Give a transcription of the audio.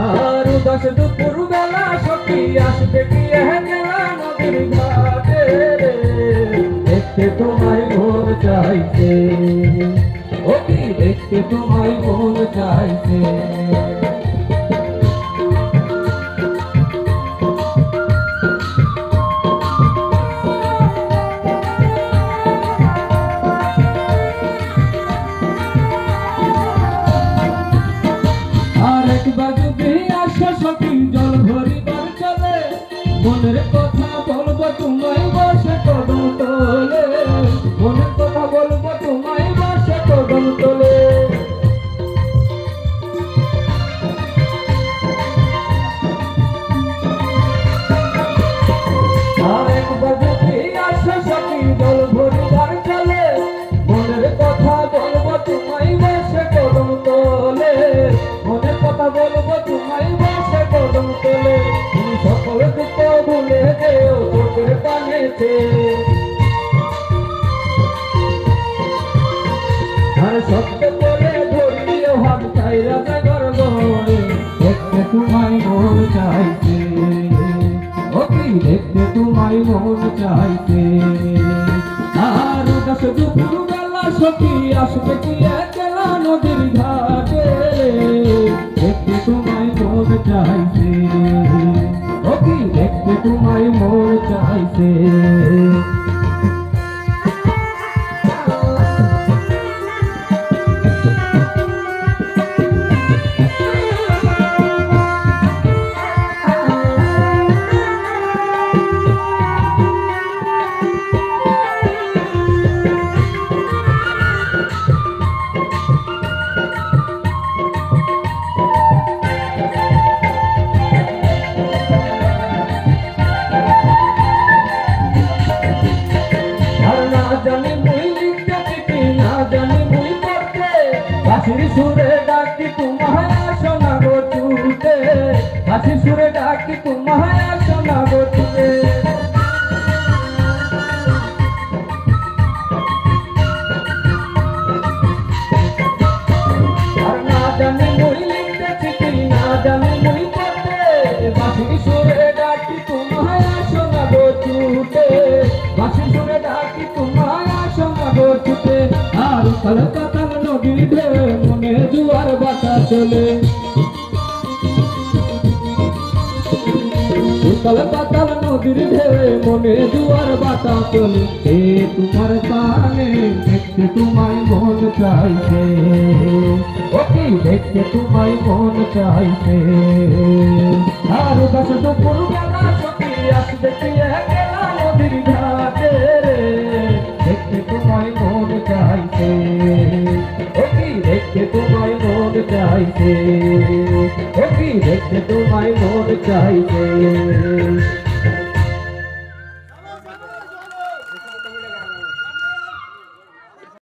আর উদাস দুপুর বেলা সখী আসবে কি গেলা নদীর ঘাটে রে, দেখতে তোমায় মন চাইছে, ও কি দেখতে তোমায় মন চাইছে। আর একবার যদি আসো সখী জল ভরিবার চলে, মনের কথা বলবো তোমায় বসে কদম তোলে, মনের কথা বলবো তোমায় বসে কদম তোলে। আর একবার যদি আসো সখী জল ভরিবার চলে, মনের কথা বলবো তোমায় বসে কদম তোলে, মনের কথা বলবো তোমায় বসে কদম তোলে। তুমি সকল দুঃখ ভুলে যেও চোখের পানেতে, আর সত্য করে ধরিও হাত চাইরা জাগর গড়ে, দেখতে তোমায় মন চাইছে, ও কি দেখতে তোমায় মন চাইছে। আর উদাস দুপুর বেলা সখী আসবে কি একলা নদীর ঘাটে, দেখতে তোমায় মন চাইছে, ও কি দেখতে তোমায় মন চাইছে। বাঁশির সুরে ডাকি তোমায় আসো না গো ছুটে, বাঁশির সুরে ডাকি তোমায় আসো না গো ছুটে। আর না জানি মুই লিখতে চিঠি, না জানি মুই পড়তে, বাঁশির সুরে ডাকি তোমায় আসো না গো ছুটে, বাঁশির সুরে ডাকি তোমায় আসো না গো ছুটে। আর কলকাতা নদীর ঢেউ মনে জোয়ার বাতা চলে, কলকাতা নদীর ঢেউ মনে জোয়ার বাতা চলে। এ তোমার পানে দেখতে তোমায় মন চাইছে, ও কি দেখতে তোমায় মন চাইছে। আর উদাস দুপুর বেলা সখী আসবে কি একলা নদীর ঘাটে রে, দেখতে তোমায় মন চাইছে, ও কি দেখতে তোমায় মন চাইছে, ও কি দেখতে তোমায় মন চাইছে।